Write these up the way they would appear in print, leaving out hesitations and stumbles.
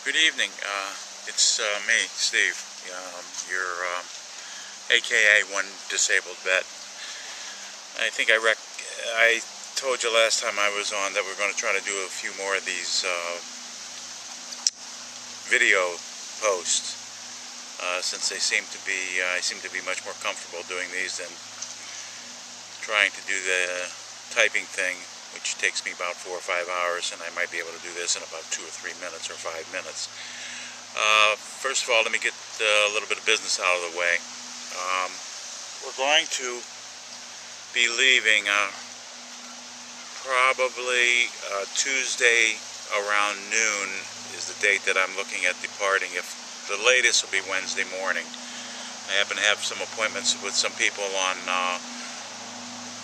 Good evening. It's me, Steve, your AKA One Disabled Vet. I think I told you last time I was on that we're going to try to do a few more of these video posts, since I seem to be much more comfortable doing these than trying to do the typing thing, which takes me about 4 or 5 hours, and I might be able to do this in about 2 or 3 minutes or 5 minutes. First of all, let me get a little bit of business out of the way. We're going to be leaving probably Tuesday around noon is the date that I'm looking at departing. If the latest will be Wednesday morning. I happen to have some appointments with some people on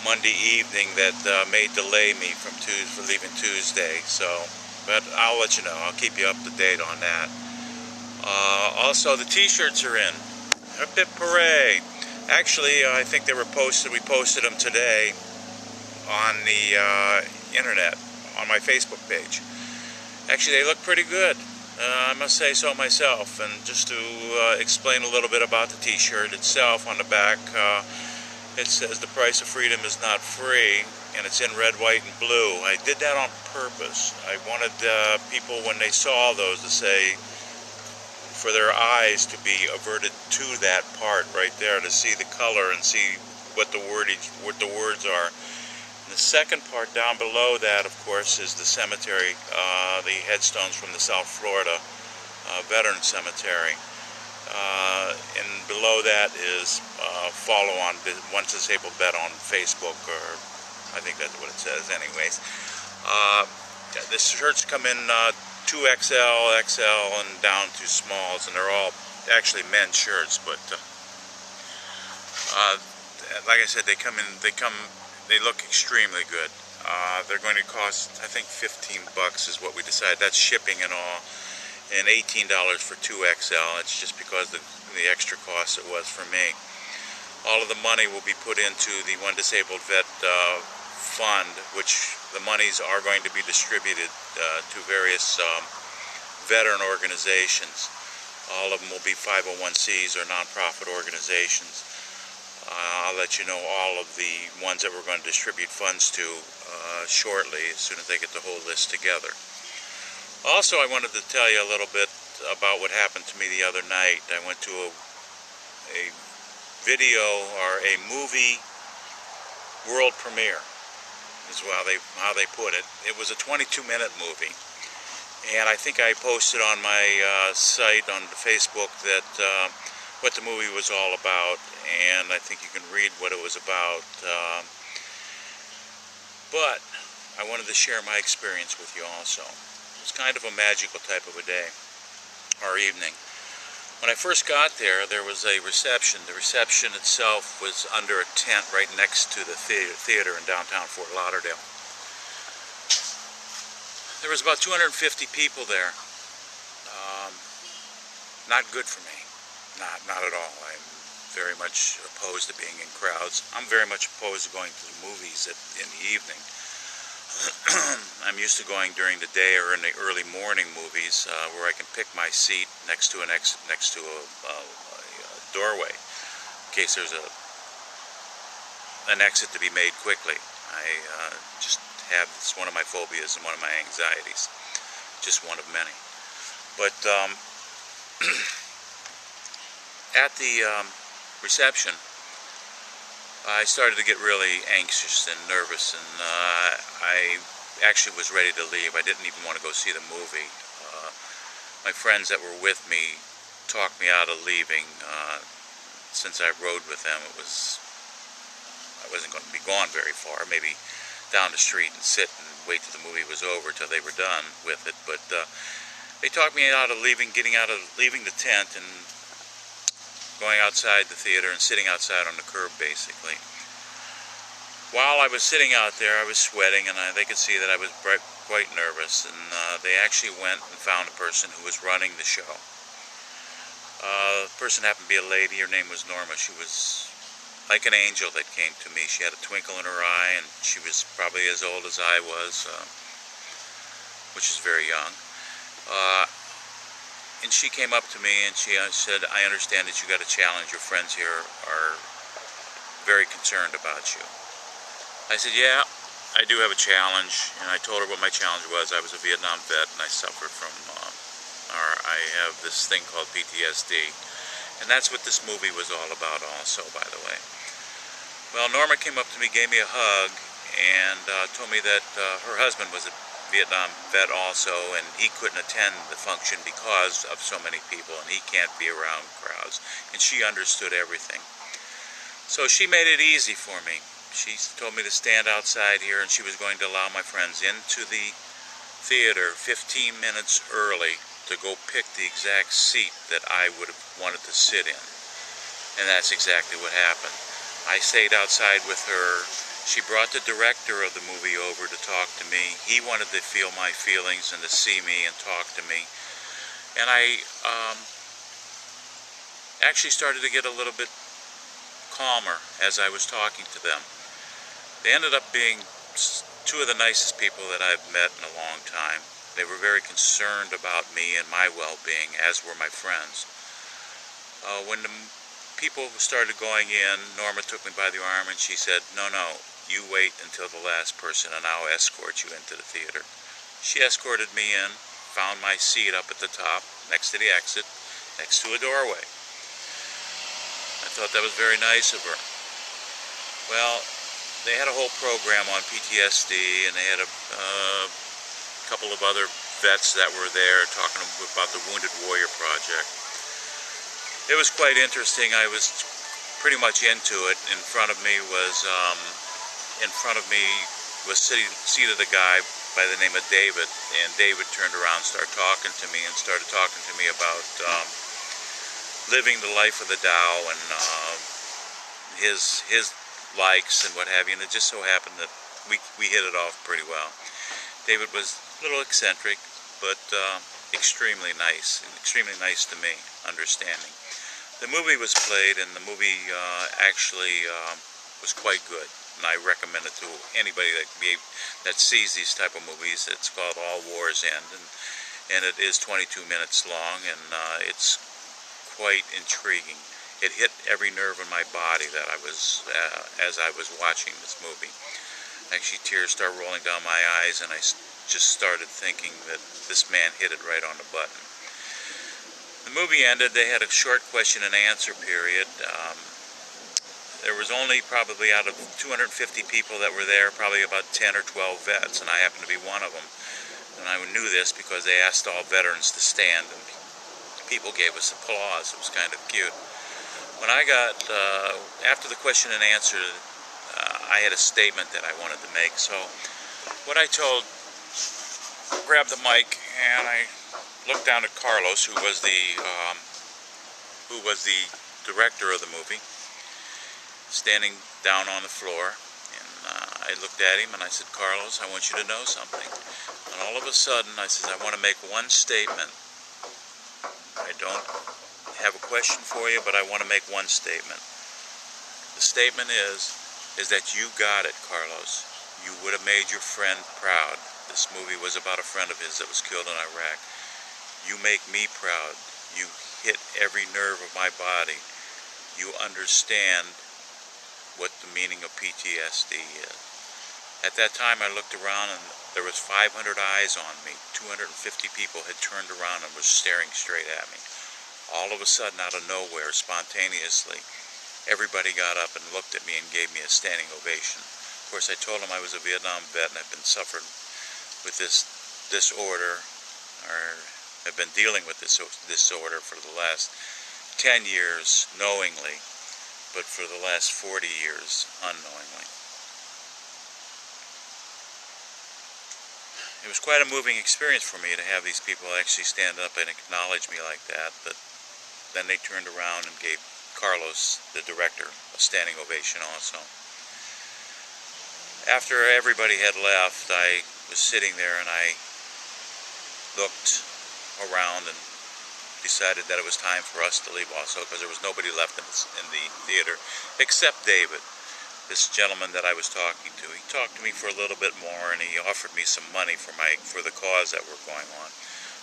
Monday evening that may delay me from leaving Tuesday. But I'll let you know. I'll keep you up to date on that. Also, the T-shirts are in. Hip hip hooray! Actually, I think they were posted. We posted them today on the internet, on my Facebook page. Actually, they look pretty good. I must say so myself. And just to explain a little bit about the T-shirt itself, on the back, it says "The price of freedom is not free," and it's in red, white, and blue. I did that on purpose. I wanted people, when they saw those, to say, for their eyes to be averted to that part right there, to see the color and see what the words are. And the second part down below that, of course, is the cemetery, the headstones from the South Florida Veteran Cemetery. And below that is follow on One Disabled Vet on Facebook, or I think that's what it says anyways. The shirts come in 2XL, XL, and down to smalls, and they're all actually men's shirts, but like I said, they look extremely good. They're going to cost, I think, $15 is what we decided. That's shipping and all, and $18 for 2XL. It's just because the extra cost it was for me. All of the money will be put into the One Disabled Vet fund, which the monies are going to be distributed to various veteran organizations. All of them will be 501(c)s or nonprofit organizations. I'll let you know all of the ones that we're going to distribute funds to shortly, as soon as they get the whole list together. Also, I wanted to tell you a little bit about what happened to me the other night. I went to a video, or a movie world premiere, is how they put it. It was a 22-minute movie, and I think I posted on my site on Facebook that what the movie was all about, and I think you can read what it was about. But I wanted to share my experience with you also. It was kind of a magical type of a day, or evening. When I first got there, there was a reception. The reception itself was under a tent right next to the theater in downtown Fort Lauderdale. There was about 250 people there. Not good for me. Not at all. I'm very much opposed to being in crowds. I'm very much opposed to going to the movies in the evening. I'm used to going during the day or in the early morning movies, where I can pick my seat next to a doorway, in case there's an exit to be made quickly. It's one of my phobias and one of my anxieties, just one of many. But at the reception, I started to get really anxious and nervous, and I actually was ready to leave. I didn't even want to go see the movie. My friends that were with me talked me out of leaving. Since I rode with them, I wasn't going to be gone very far, maybe down the street and sit and wait till the movie was over, till they were done with it. But they talked me out of leaving the tent and going outside the theater and sitting outside on the curb, basically. While I was sitting out there, I was sweating, and they could see that I was quite nervous, and they actually went and found a person who was running the show. The person happened to be a lady. Her name was Norma. She was like an angel that came to me. She had a twinkle in her eye, and she was probably as old as I was, which is very young. And she came up to me and she said, I understand that you got a challenge. Your friends here are very concerned about you. I said, yeah, I do have a challenge. And I told her what my challenge was. I was a Vietnam vet and I suffered from, I have this thing called PTSD. And that's what this movie was all about also, by the way. Well, Norma came up to me, gave me a hug, and told me that her husband was a Vietnam vet also, and he couldn't attend the function because of so many people, and he can't be around crowds. And she understood everything. So she made it easy for me. She told me to stand outside here, and she was going to allow my friends into the theater 15 minutes early to go pick the exact seat that I would have wanted to sit in. And that's exactly what happened. I stayed outside with her. She brought the director of the movie over to talk to me. He wanted to feel my feelings and to see me and talk to me. And I actually started to get a little bit calmer as I was talking to them. They ended up being two of the nicest people that I've met in a long time. They were very concerned about me and my well-being, as were my friends. When the people started going in, Norma took me by the arm and she said, no, you wait until the last person and I'll escort you into the theater. She escorted me in, found my seat up at the top, next to the exit, next to a doorway. I thought that was very nice of her. Well, they had a whole program on PTSD, and they had a couple of other vets that were there talking about the Wounded Warrior Project. It was quite interesting. I was pretty much into it. In front of me was seated a guy by the name of David, and David turned around and started talking to me about living the life of the Tao and his likes and what have you. And it just so happened that we hit it off pretty well. David was a little eccentric, but extremely nice to me, understanding. The movie was played, and the movie actually was quite good, and I recommend it to anybody that sees these type of movies. It's called All Wars End, and it is 22 minutes long, and it's quite intriguing. It hit every nerve in my body that I was as I was watching this movie. Actually, tears started rolling down my eyes, and I just started thinking that this man hit it right on the button. The movie ended. They had a short question and answer period. There was only probably out of 250 people that were there, probably about 10 or 12 vets, and I happened to be one of them. And I knew this because they asked all veterans to stand, and people gave us applause. It was kind of cute. When I got, after the question and answer, I had a statement that I wanted to make. So what I grabbed the mic and I looked down at Carlos, who was the director of the movie, standing down on the floor. And I looked at him and I said, Carlos, I want you to know something. And all of a sudden I said, I want to make one statement. I don't have a question for you, but I want to make one statement. The statement is that you got it, Carlos. You would have made your friend proud. This movie was about a friend of his that was killed in Iraq. You make me proud. You hit every nerve of my body. You understand what the meaning of PTSD is. At that time, I looked around and there was 500 eyes on me. 250 people had turned around and was staring straight at me. All of a sudden, out of nowhere, spontaneously, everybody got up and looked at me and gave me a standing ovation. Of course, I told them I was a Vietnam vet and I've been suffering with this disorder, or have been dealing with this disorder for the last 10 years knowingly, but for the last 40 years unknowingly. It was quite a moving experience for me to have these people actually stand up and acknowledge me like that, but then they turned around and gave Carlos, the director, a standing ovation also. After everybody had left, I was sitting there and I looked around and decided that it was time for us to leave also, because there was nobody left in the theater except David, this gentleman that I was talking to. He talked to me for a little bit more and he offered me some money for the cause that were going on.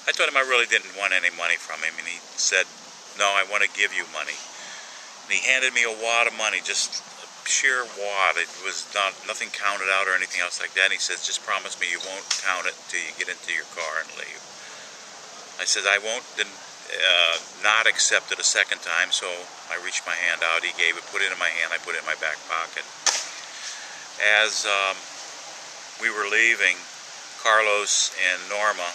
I told him I really didn't want any money from him, and he said, no, I want to give you money. And he handed me a wad of money, just a sheer wad. It was nothing counted out or anything else like that. And he says, just promise me you won't count it until you get into your car and leave. I said, I won't not accept it a second time, so I reached my hand out. He gave it, put it in my hand, I put it in my back pocket. As we were leaving, Carlos and Norma,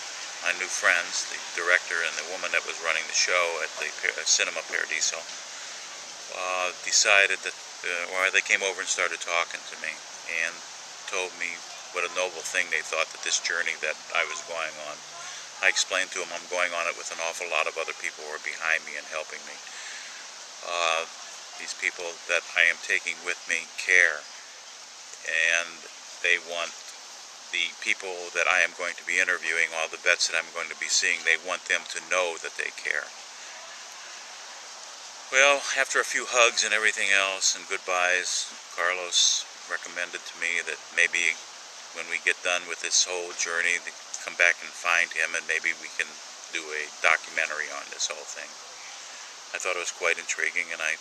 my new friends, the director and the woman that was running the show at the Cinema Paradiso, decided that, they came over and started talking to me and told me what a noble thing they thought that this journey that I was going on. I explained to them I'm going on it with an awful lot of other people who are behind me and helping me. These people that I am taking with me care, and they want the people that I am going to be interviewing, all the vets that I'm going to be seeing, they want them to know that they care. Well, after a few hugs and everything else and goodbyes, Carlos recommended to me that maybe when we get done with this whole journey, come back and find him, and maybe we can do a documentary on this whole thing. I thought it was quite intriguing, and I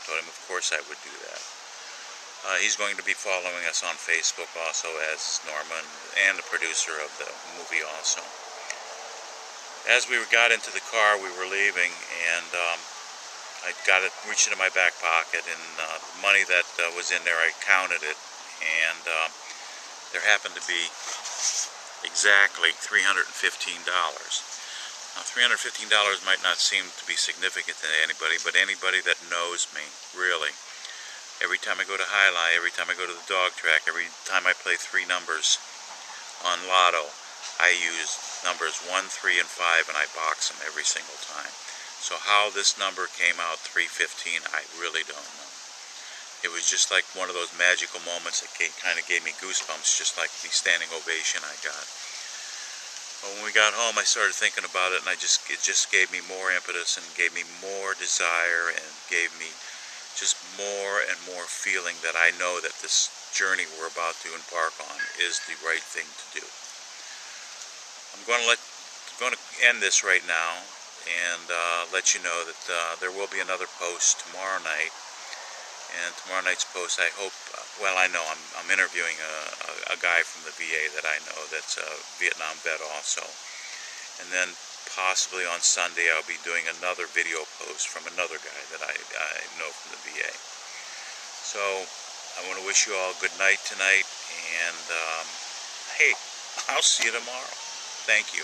told him of course I would do that. He's going to be following us on Facebook also as Norman and the producer of the movie also. As we got into the car, we were leaving, and I reached into my back pocket, and the money that was in there, I counted it, and there happened to be exactly $315. Now, $315 might not seem to be significant to anybody, but anybody that knows me, really, every time I go to Jai Alai, every time I go to the dog track, every time I play 3 numbers on Lotto, I use numbers 1, 3, and 5, and I box them every single time. So how this number came out, 315, I really don't know. It was just like one of those magical moments that kind of gave me goosebumps, just like the standing ovation I got. But when we got home, I started thinking about it, and it just gave me more impetus and gave me more desire and gave me just more and more feeling that I know that this journey we're about to embark on is the right thing to do. I'm going to end this right now and let you know that there will be another post tomorrow night. And tomorrow night's post, I hope, well, I know I'm interviewing a guy from the VA that I know that's a Vietnam vet also. And then possibly on Sunday I'll be doing another video post from another guy that I know from the VA. So I want to wish you all good night tonight, and hey, I'll see you tomorrow. Thank you.